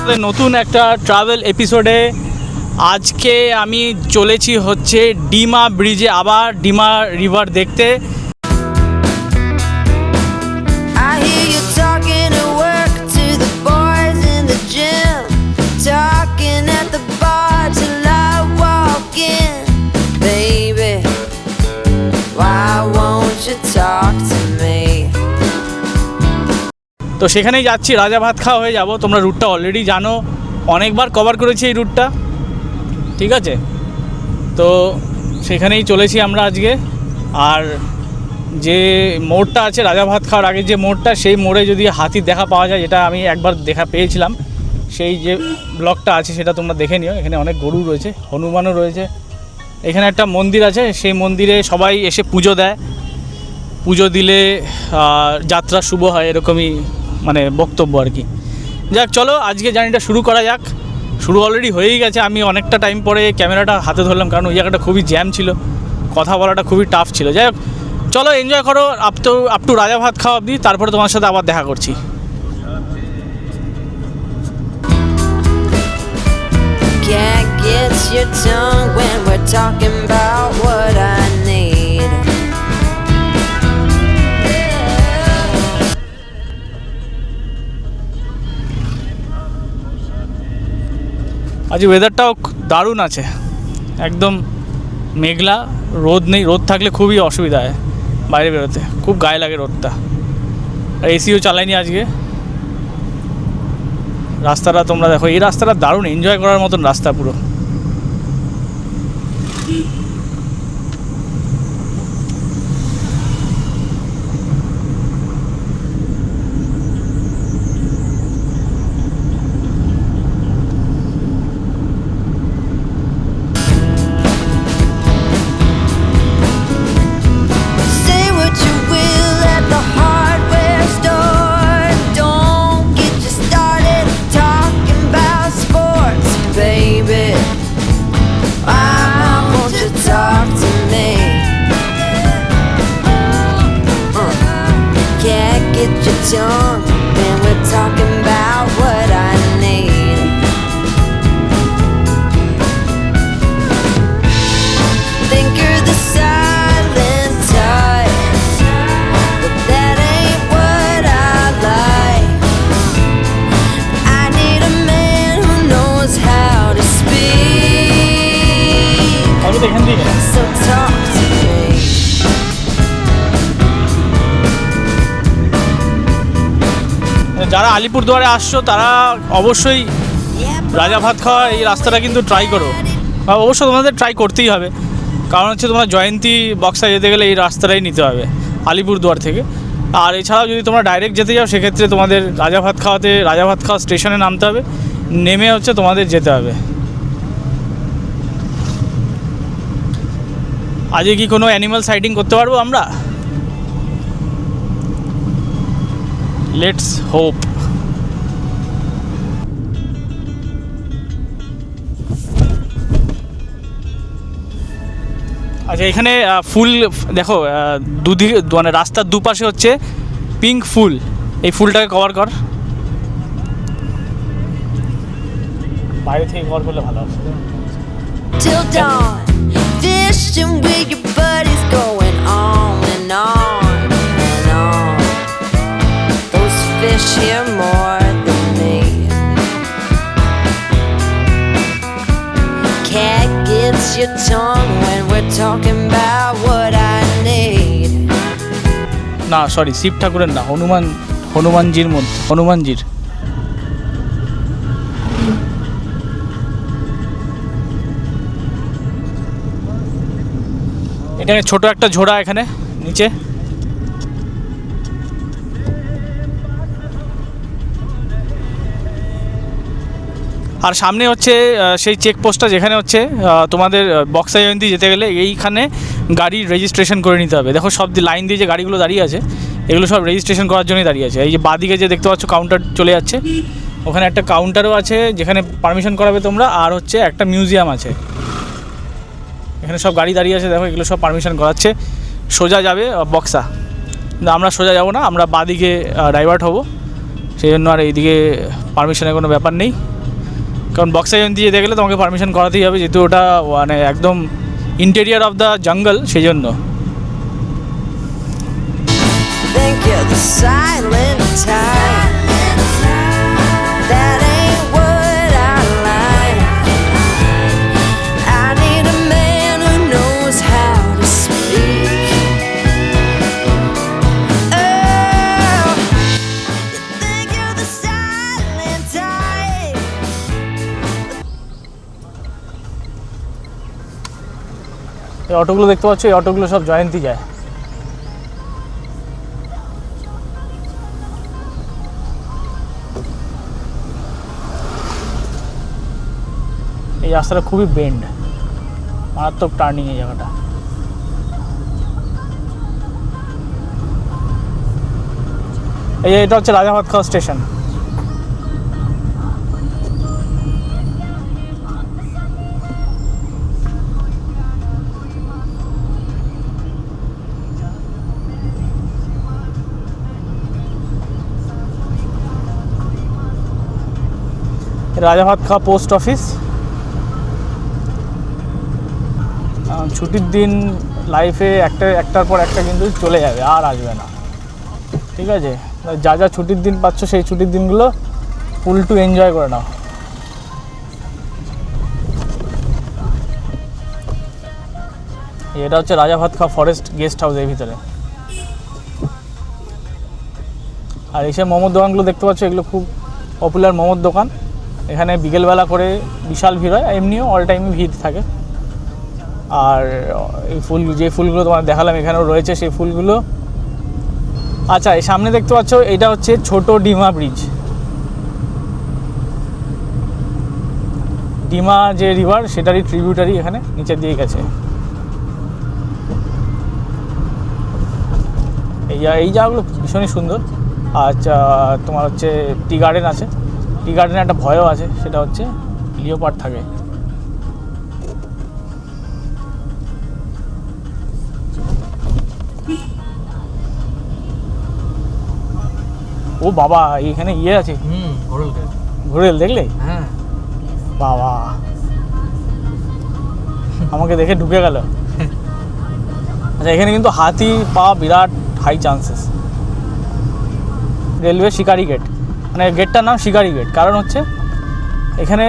আমাদের নতুন একটা ট্রাভেল এপিসোডে। আজকে আমি চলেছি হচ্ছে ডিমা ব্রিজে, আবার ডিমা রিভার দেখতে। তো সেখানেই যাচ্ছি, রাজা ভাত খাওয়া হয়ে যাব। তোমরা রুটটা অলরেডি জানো, অনেকবার কভার করেছি এই রুটটা, ঠিক আছে? তো সেখানেই চলেছি আমরা আজকে। আর যে মোড়টা আছে রাজা ভাত খাওয়ার আগে যে মোড়টা, সেই মোড়ে যদি হাতির দেখা পাওয়া যায়, যেটা আমি একবার দেখা পেয়েছিলাম, সেই যে ব্লগটা আছে সেটা তোমরা দেখে নিও। এখানে অনেক গরু রয়েছে, হনুমানও রয়েছে। এখানে একটা মন্দির আছে, সেই মন্দিরে সবাই এসে পুজো দেয়। পুজো দিলে যাত্রা শুভ হয়, এরকমই মানে বক্তব্য আর কি। যাক, চলো আজকে জার্নিটা শুরু করা যাক। শুরু অলরেডি হয়েই গেছে। আমি অনেকটা টাইম পরে ক্যামেরাটা হাতে ধরলাম, কারণ ওই জায়গাটা খুবই জ্যাম ছিল, কথা বলাটা খুবই টাফ ছিল। যাই হোক, চলো এনজয় করো আপ টু রাজা ভাত খাওয়া অবধি, তারপরে তোমার সাথে আবার দেখা করছি। Can't get your tongue when we're talking about what I need. আজ ওয়েদারটাও দারুণ আছে, একদম মেঘলা, রোদ নেই। রোদ থাকলে খুবই অসুবিধা হয় বাইরে বেরোতে, খুব গায়ে লাগে রোদটা। আর এসিও চালাইনি আজকে। রাস্তাটা তোমরা দেখো, এই রাস্তাটা দারুণ, এনজয় করার মতন রাস্তা পুরো। Say what you will at the hardware store. Don't get you started talking about sports, baby. Why won't you talk to me? Can't get your tongue when we're talking about what I need. Think you're the silent type, but that ain't what I like. I need a man who knows how to speak. আমি তো এখান দিয়ে গেলাম। So talk to me. যারা আলিপুরদুয়ারে আসছো তারা অবশ্যই রাজা ভাত খাওয়া এই রাস্তাটা কিন্তু ট্রাই করো। অবশ্য তোমাদের ট্রাই করতেই হবে, কারণ হচ্ছে তোমরা জয়ন্তী বক্সা যেতে গেলে এই রাস্তাটাই নিতে হবে আলিপুরদুয়ার থেকে। আর এছাড়াও যদি তোমরা ডাইরেক্ট যেতে যাও, সেক্ষেত্রে তোমাদের রাজা ভাত খাওয়া স্টেশনে নামতে হবে, নেমে হচ্ছে তোমাদের যেতে হবে। আজকে কি কোনো অ্যানিমাল সাইটিং করতে পারবো আমরা? Let's hope. আচ্ছা, এখানে ফুল দেখো, দুদিকে মানে রাস্তার দুপাশে হচ্ছে পিঙ্ক ফুল। এই ফুলটাকে কভার কর, বাইরে থেকে কভার করলে ভালো হবে। Till dawn, fishing with your buddies, going on and on and on. Those fish hear more than me. Cat gets your tongue when we're talking about what I need. না sorry, Shiva ঠাকুরের না, হনুমানজির। এখানে ছোট একটা ঝোড়া এখানে নিচে। আর সামনে হচ্ছে সেই চেকপোস্টটা, যেখানে হচ্ছে তোমাদের বক্সা জয়ন্তী যেতে গেলে এইখানে গাড়ির রেজিস্ট্রেশন করে নিতে হবে। দেখো সব লাইন দিয়ে যে গাড়িগুলো দাঁড়িয়ে আছে, এগুলো সব রেজিস্ট্রেশন করার জন্যই দাঁড়িয়ে আছে। এই যে বাঁদিকে যে দেখতে পাচ্ছ কাউন্টার চলে যাচ্ছে, ওখানে একটা কাউন্টারও আছে যেখানে পারমিশন করাবে তোমরা। আর হচ্ছে একটা মিউজিয়াম আছে, এখানে সব গাড়ি দাঁড়িয়ে আছে, দেখো এগুলো সব পারমিশন করাচ্ছে। সোজা যাবে বক্সা, কিন্তু আমরা সোজা যাব না, আমরা বাঁদিকে ডাইভার্ট হব, সেই জন্য আর এইদিকে পারমিশনের কোনো ব্যাপার নেই। কারণ বক্সা জয়ন্তী দেখলে তোমাকে পারমিশন করাতেই হবে, যেহেতু ওটা মানে একদম ইন্টেরিয়ার অফ দ্য জঙ্গল, সেই জন্য। Think you're the silent type. That ain't what I like. I need a man who knows how to speak. Oh, you think you're the silent type. এই অটোগুলো দেখতে পাচ্ছ, এই অটোগুলো সব জয়ন্তী যায়। এই রাস্তাটা খুবই বেন্ড, মারাত্মক টার্নিং এই জায়গাটা। এটা হচ্ছে রাজা ভাতখাওয়া স্টেশন। রাজা ভাতখাওয়া পোস্ট অফিস। ছুটির দিন লাইফে একটার পর একটা কিন্তু চলে যাবে, আর আসবে না, ঠিক আছে? যা যা ছুটির দিন পাচ্ছ সেই ছুটির দিনগুলো ফুল টু এনজয় করে নাও। এটা হচ্ছে রাজা ভাতখাওয়া ফরেস্ট গেস্ট হাউস এর ভিতরে। আর এইসব মোমোর দোকানগুলো দেখতে পাচ্ছ, এগুলো খুব পপুলার মোমোর দোকান। এখানে বিকেলবেলা করে বিশাল ভিড় হয়, এমনিও অল টাইমই ভিড় থাকে। আর এই যে ফুলগুলো তোমার দেখালাম এখানেও রয়েছে সেই ফুলগুলো। আচ্ছা, এই সামনে দেখতে পাচ্ছ এটা হচ্ছে ছোট ডিমা ব্রিজ। ডিমা যে রিভার সেটারই ট্রিবিউটারি এখানে নিচে দিয়ে গেছে। এই জায়গাগুলো ভীষণই সুন্দর। আচ্ছা, তোমার হচ্ছে টি গার্ডেন আছে। টি গার্ডেনে একটা ভয়ও আছে, সেটা হচ্ছে লিওপার্ড থাকে। ও বাবা, এখানে ইয়ে আছে, ঘোরেল দেখলে? হ্যাঁ বাবা, আমাকে দেখে ঢুকে গেল। আচ্ছা, এখানে কিন্তু হাতি পাওয়া বিরাট হাই চান্সেস। রেলওয়ে শিকারি গেট, মানে গেটটার নাম শিকারি গেট, কারণ হচ্ছে এখানে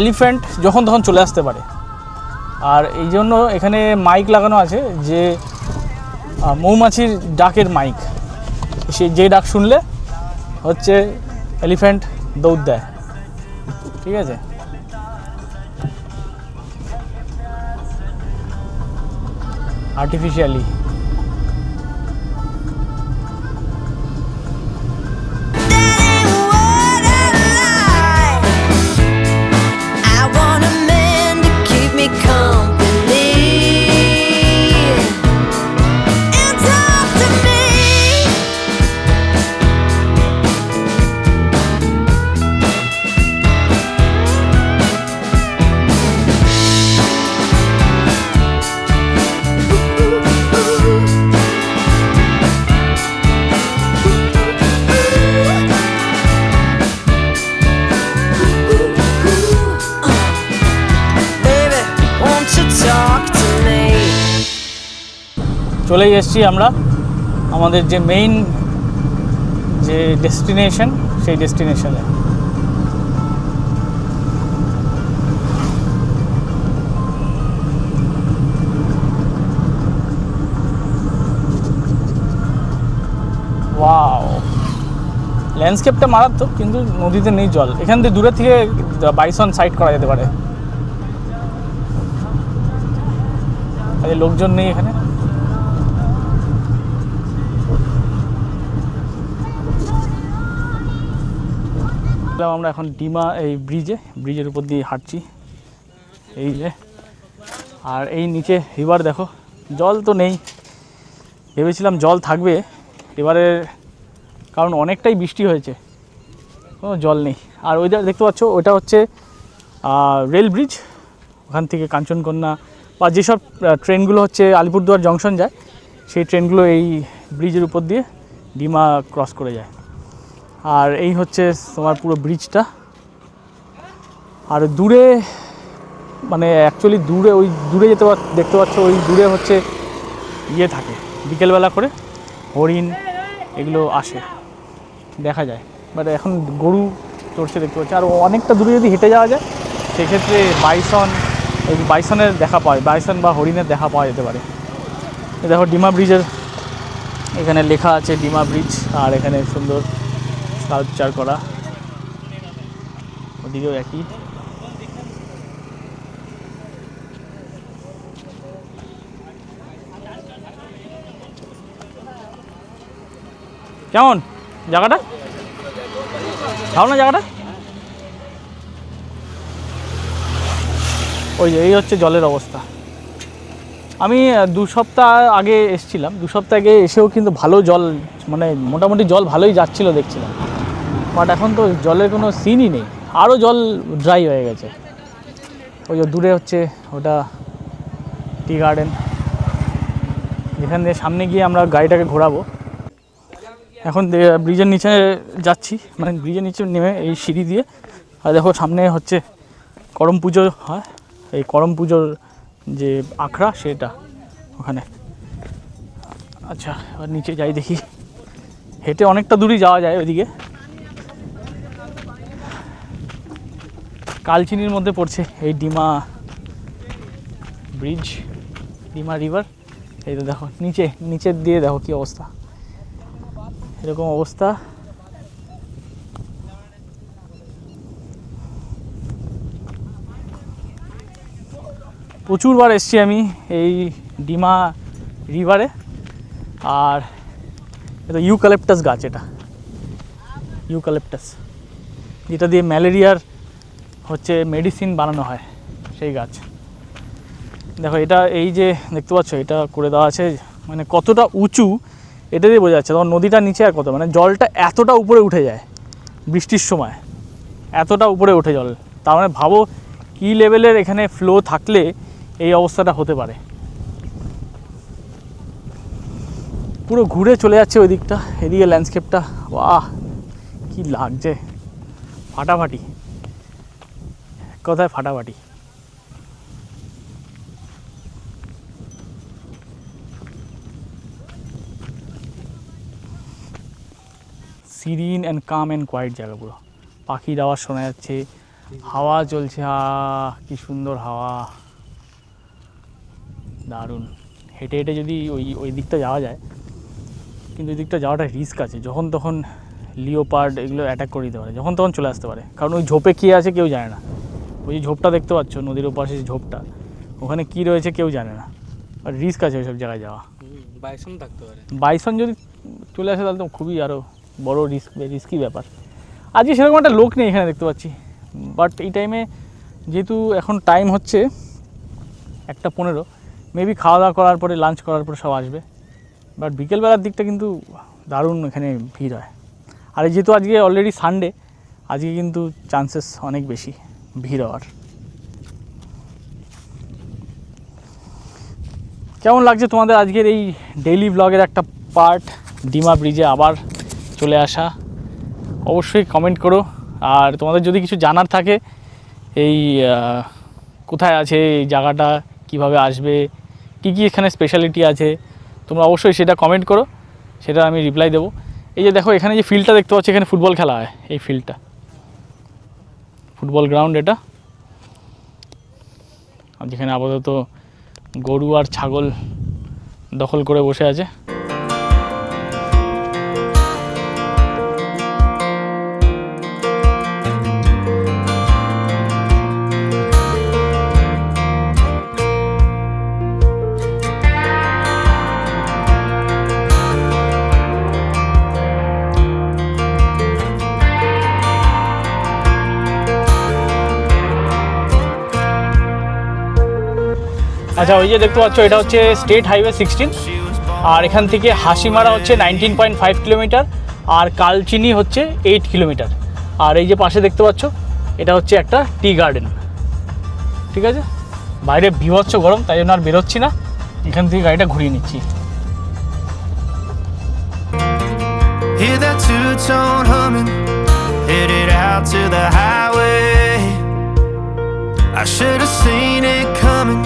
এলিফ্যান্ট যখন তখন চলে আসতে পারে। আর এই জন্য এখানে মাইক লাগানো আছে, যে মৌমাছির ডাকের মাইক, যে ডাক শুনলে হচ্ছে এলিফ্যান্ট দৌড় দেয়, ঠিক আছে? আর্টিফিশিয়ালি। চলেই এসেছি আমরা আমাদের যে মেইন যে ডেস্টিনেশন, সেই ডেস্টিনেশনে। ওয়াও, ল্যান্ডস্কেপটা মারাত্মক, কিন্তু নদীতে নেই জল। এখান থেকে দূরে থেকে বাইসন সাইড করা যেতে পারে। লোকজন নেই এখানে। আমরা এখন ডিমা এই ব্রিজের উপর দিয়ে হাঁটছি, এই যে। আর এই নিচে রিভার দেখো, জল তো নেই, ভেবেছিলাম জল থাকবে এবারে, কারণ অনেকটাই বৃষ্টি হয়েছে, কোনো জল নেই। আর ওইটা দেখতে পাচ্ছ, ওটা হচ্ছে রেল ব্রিজ। ওখান থেকে কাঞ্চনকন্যা বা যেসব ট্রেনগুলো হচ্ছে আলিপুরদুয়ার জংশন যায়, সেই ট্রেনগুলো এই ব্রিজের উপর দিয়ে ডিমা ক্রস করে যায়। আর এই হচ্ছে তোমার পুরো ব্রিজটা, আর দূরে মানে অ্যাকচুয়ালি দূরে ওই দূরে দেখতে পাচ্ছ ওই দূরে হচ্ছে ইয়ে থাকে বিকেলবেলা করে হরিণ এগুলো আসে দেখা যায়, বাট এখন গরু চড়ছে দেখতে পাচ্ছি। আর অনেকটা দূরে যদি হেঁটে যাওয়া যায় সেক্ষেত্রে বাইসনের দেখা পায়, বাইসন বা হরিণের দেখা পাওয়া যেতে পারে। দেখো ডিমা ব্রিজের এখানে লেখা আছে ডিমা ব্রিজ, আর এখানে সুন্দর স্কাল্পচার করা, ওদিকেও একই। কেমন জায়গাটা, ভালো না জায়গাটা? ওই যে এই হচ্ছে জলের অবস্থা। আমি 2 সপ্তাহ আগে এসেছিলাম, 2 সপ্তাহ আগে এসেও কিন্তু ভালো জল, মানে মোটামুটি জল ভালোই যাচ্ছিলো দেখছিলাম, বাট এখন তো জলের কোনো সিনই নেই, আরও জল ড্রাই হয়ে গেছে। ওই যে দূরে হচ্ছে ওটা টি গার্ডেন, যেখান দিয়ে সামনে গিয়ে আমরা গাড়িটাকে ঘোরাবো। এখন ব্রিজের নিচে যাচ্ছি, মানে ব্রিজের নিচে নেমে এই সিঁড়ি দিয়ে, আর দেখো সামনে হচ্ছে করম পুজো হয়, এই করম পুজোর যে আখড়া সেটা ওখানে। আচ্ছা এবার নিচে যাই দেখি, হেঁটে অনেকটা দূরই যাওয়া যায় ওইদিকে। কালচিনির মধ্যে পড়ছে এই ডিমা ব্রিজ, ডিমা রিভার। এই তো দেখো নিচের দিয়ে দেখো কি অবস্থা, এরকম অবস্থা। প্রচুরবার এসছি আমি এই ডিমা রিভারে। আর এটা ইউক্যালিপটাস গাছ, এটা ইউক্যালিপটাস, যেটা দিয়ে ম্যালেরিয়ার হচ্ছে মেডিসিন বানানো হয়, সেই গাছ। দেখো এটা এই যে দেখতে পাচ্ছ এটা করে দেওয়া আছে, মানে কতটা উঁচু এটা দিয়ে বোঝা যাচ্ছে। তখন নদীটা নিচে আর কত, মানে জলটা এতটা উপরে উঠে যায় বৃষ্টির সময়, এতটা উপরে ওঠে জল। তার মানে ভাবো কী লেভেলের এখানে ফ্লো থাকলে এই অবস্থাটা হতে পারে। পুরো ঘুরে চলে যাচ্ছে ওই দিকটা, এদিকে ল্যান্ডস্কেপটা বাহ কি লাগছে, ফাটাফাটি, এক কথায় ফাটাফাটি। Serene and calm and quiet জায়গা, পুরো পাখির আওয়াজ শোনা যাচ্ছে, হাওয়া চলছে, কি সুন্দর হাওয়া, দারুণ। হেঁটে হেঁটে যদি ওই দিকটা যাওয়া যায়, কিন্তু ওই দিকটা যাওয়াটা রিস্ক আছে, যখন তখন লিওপার্ড এগুলো অ্যাটাক করে দিতে পারে, যখন তখন চলে আসতে পারে, কারণ ওই ঝোপে কী আছে কেউ জানে না। ওই যে ঝোপটা দেখতে পাচ্ছ নদীর ওপাশে, যে ঝোপটা ওখানে কী রয়েছে কেউ জানে না, আর রিস্ক আছে ওইসব জায়গায় যাওয়া। বাইসন থাকতে পারে, বাইসন যদি চলে আসে তাহলে তো খুবই আরও বড় রিস্কি ব্যাপার। আজকে সেরকম একটা লোক নেই এখানে দেখতে পাচ্ছি, বাট এই টাইমে যেহেতু এখন টাইম হচ্ছে 1:15, মেবি খাওয়া দাওয়া করার পরে, লাঞ্চ করার পরে সব আসবে, বাট বিকেলবেলার দিকটা কিন্তু দারুণ এখানে ভিড় হয়। আর যেহেতু আজকে অলরেডি সানডে, আজকে কিন্তু চান্সেস অনেক বেশি ভিড় হওয়ার। কেমন লাগছে তোমাদের আজকের এই ডেইলি ব্লগের একটা পার্ট, ডিমা ব্রিজে আবার চলে আসা? অবশ্যই কমেন্ট করো। আর তোমাদের যদি কিছু জানার থাকে এই কোথায় আছে এই জায়গাটা, কিভাবে আসবে, কী কী এখানে স্পেশালিটি আছে, তোমরা অবশ্যই সেটা কমেন্ট করো, সেটা আমি রিপ্লাই দেবো। এই যে দেখো এখানে যে ফিল্ডটা দেখতে পাচ্ছি, এখানে ফুটবল খেলা হয়, এই ফিল্ডটা ফুটবল গ্রাউন্ড এটা, যেখানে আপাতত গরু আর ছাগল দখল করে বসে আছে। আচ্ছা ওই যে দেখতে পাচ্ছ এটা হচ্ছে স্টেট হাইওয়ে 16, আর এখান থেকে হাসিমারা হচ্ছে 19.5 কিলোমিটার, আর কালচিনি হচ্ছে 8 কিলোমিটার। আর এই যে পাশে দেখতে পাচ্ছ এটা হচ্ছে একটা টি গার্ডেন। ঠিক আছে, বাইরে বিভৎস গরম, তাই জন্য আর বেরোচ্ছি না, এখান থেকে গাড়িটা ঘুরিয়ে নিচ্ছি। Hear that two-tone humming, headed out to the highway. I should have seen it coming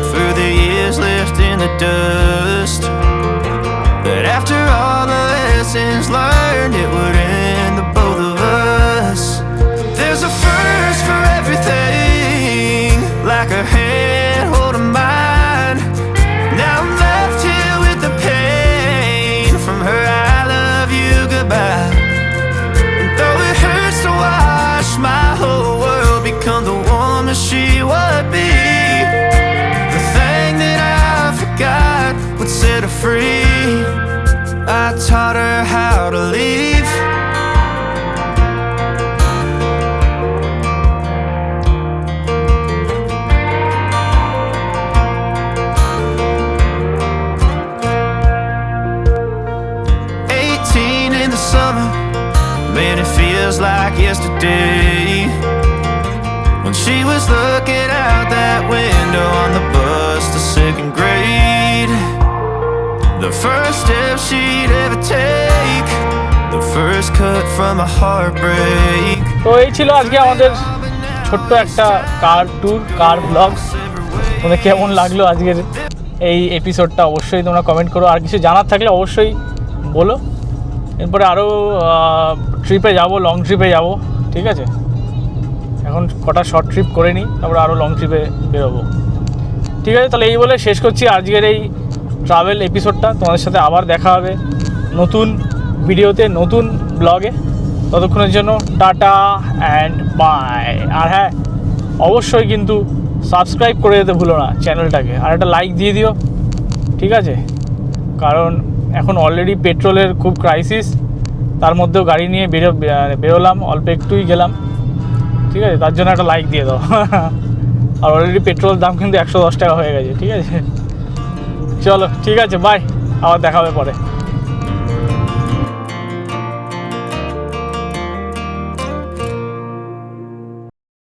through the years left in the dust. But after all the lessons learned, it would end the both of us. There's a first for everything, like a hand holding mine. Now I'm left here with the pain from her I love you goodbye. And though it hurts to watch my whole world become the woman she would be, the thing that I forgot would set her free. I taught her how to leave. In the summer, man, it feels like yesterday, when she was looking out that window on the bus to second grade. The first step she'd ever take, the first cut from a heartbreak. তো এই ছিল আজকে আমাদের ছোট্ট একটা কার tour, কার blog. তোমাদের কেমন লাগলো আজকের এই এপিসোডটা অবশ্যই তোমরা কমেন্ট করো। আর কিছু জানার থাকলে অবশ্যই বলো। এরপরে আরও ট্রিপে যাব, লং ট্রিপে যাব, ঠিক আছে? এখন কটা শর্ট ট্রিপ করে নিই, তারপরে আরও লং ট্রিপে বেরোবো, ঠিক আছে? তাহলে এই বলে শেষ করছি আজকের এই ট্রাভেল এপিসোডটা। তোমাদের সাথে আবার দেখা হবে নতুন ভিডিওতে, নতুন ব্লগে। ততক্ষণের জন্য টাটা অ্যান্ড বাই। আর হ্যাঁ, অবশ্যই কিন্তু সাবস্ক্রাইব করে দিতে ভুলো না চ্যানেলটাকে, আর একটা লাইক দিয়ে দিও, ঠিক আছে? কারণ এখন অলরেডি পেট্রোলের খুব ক্রাইসিস, তার মধ্যেও গাড়ি নিয়ে বেরোলাম, অল্প একটুই গেলাম, ঠিক আছে? তার জন্য একটা লাইক দিয়ে দাও। আর অলরেডি পেট্রোলের দাম কিন্তু 110 টাকা হয়ে গেছে, ঠিক আছে? চলো, ঠিক আছে, বাই, আবার দেখা হবে পরে।